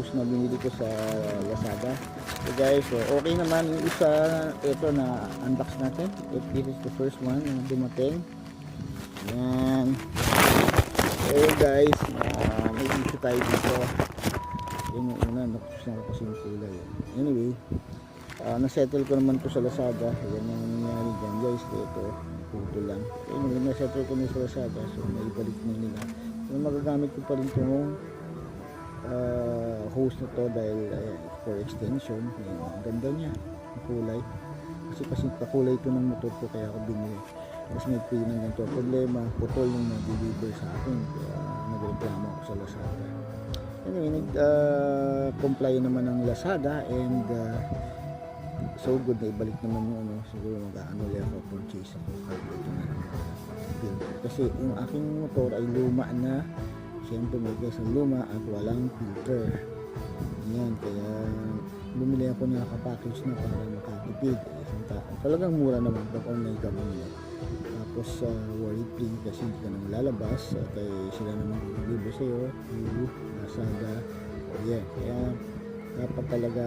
hose na binili ko sa Lazada. So guys, so okay naman yung isa. Ito na unbox natin. This is the first one na dumating. Yan. So guys, may issue tayo dito. Yan yung una, nakukusan ko kasi yung kulay. Anyway, nasettle ko naman to sa Lazada. Yan yung nangyari dyan guys. Ito, puto lang. Anyway, nasettle ko na sa Lazada. So naibalik na nila. So magagamit ko pa rin itong hose na to dahil for extension. Yan, ang ganda niya, ang kulay. Kasi kakulay ito ng motor ko kaya ako binili. Kasi may pay ng ganito. Problema, putol yung nag-deliver sa akin. Kaya nagreklamo ako sa Lazada. Anyway, nag-comply naman ng Lazada and so good na ibalik naman yung ano. Siguro mag-ano lang ako, purchase ako. Kasi yung aking motor ay luma na. Siyempre may guys ang luma at walang filter. Yan, kaya bumili ako na nakapackage na para makatipid. Talagang mura naman pag online ka bumili. Tapos worry free kasi hindi ka nang lalabas at sila naman i-deliver sa'yo yung Lazada. Yeah, kaya dapat talaga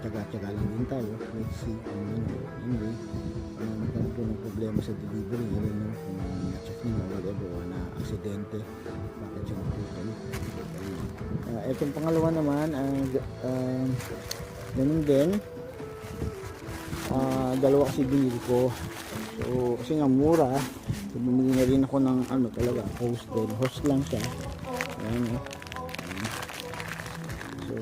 tsaga-tsaga lang din tayo. Let's see kung ano. Anyway, magkaroon po ng problema sa delivery. Ano no, kung na-check nyo o whatever o na aksidente, bakit siya naputol. Itong pangalawa naman, ganun din. Dalawa kasi binili ko. So, kasi nga mura. So, bumili na rin ako ng ano talaga, hose din. Hose lang siya. Ayan o. So,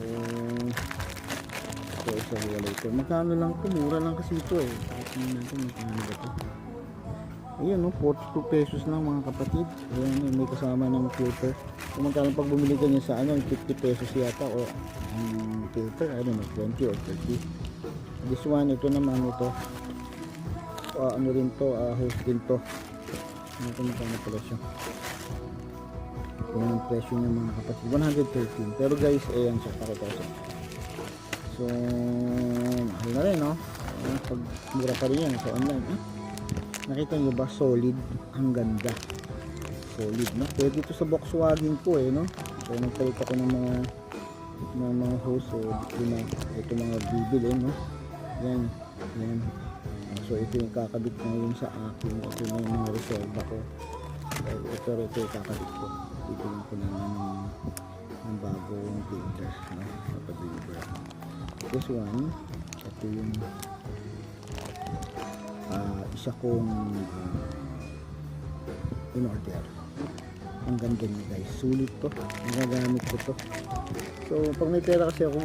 isa wala ito. Magkano lang ito? Mura lang kasi ito eh. Tapos natin, magkano ba ito? Ayan o, 42 pesos lang mga kapatid. Ayan, may kasama ng filter. So, magkano pag bumili ka niya sa ano, 50 pesos yata o filter, I don't know, 20 or 30. This one, ito naman ito. Ano rin to, hose din to. Ano ito magkano presyo? Yan ang presyo niya mga kapatid. 113. Pero guys, ayan siya, pakita ko. So, mahal na rin, no? Pag mura pa rin yan sa online. Nakita nyo ba? Solid. Ang ganda. Solid, no? Pwede ito sa Volkswagen ko, no? So, nagpalit ako ng mga hose. So, ito mga bibilin, no? Yan. Yan. So, ito yung kakabit ngayon sa akin. Ito na yung mga reserve ako. Ito yung kakabit ko. Ito ko na ng bagong filter, no? Napag-deliver ako. This one, ito yung isa kong in-order. Ang ganda niya guys, sulit to, magagamit ko to. So pag may pera kasi ako,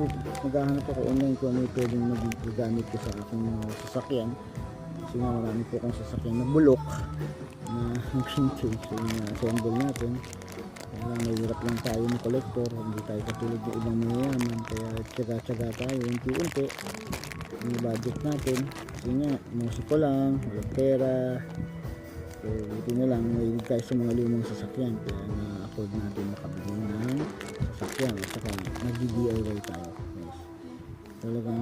maghahanap ako online kung ano yung pwedeng magagamit ko sa aking sasakyan. Kasi nga marami po akong sasakyan na bulok na vintage. So na-assemble natin. Kaya mahirap lang tayo ng collector, hindi tayo katulad ng ibang mayayaman, kaya tsaga-tsaga tayo unti-unti yung budget natin. Kasi nga, musiko lang, walang pera. So buti na lang, mahilig tayo sa mga lumang sasakyan, kaya na-afford natin makabili ng sasakyan at saka nag-DIY tayo. Yes. Talagang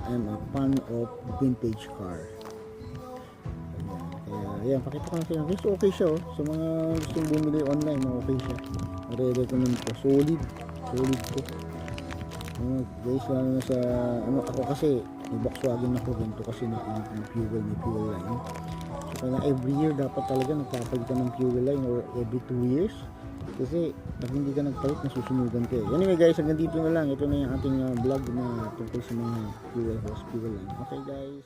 I'm a fan of vintage car. Ayan, pakita ko na sa'yo guys, okay siya oh. Sa mga gustong bumili online, okay siya. Nare-recommend ko, solid ko. Guys, lalo na sa ano, ako kasi may Volkswagen ako, ganito kasi na fuel line. So kaya every year dapat talaga nagpapalitan ng fuel line or every 2 years. Kasi pag hindi ka nagpalit, nasusunugan ka eh. Anyway guys, hanggang dito na lang. Ito na yung ating vlog na tungkol sa mga fuel hose, fuel line. Okay guys.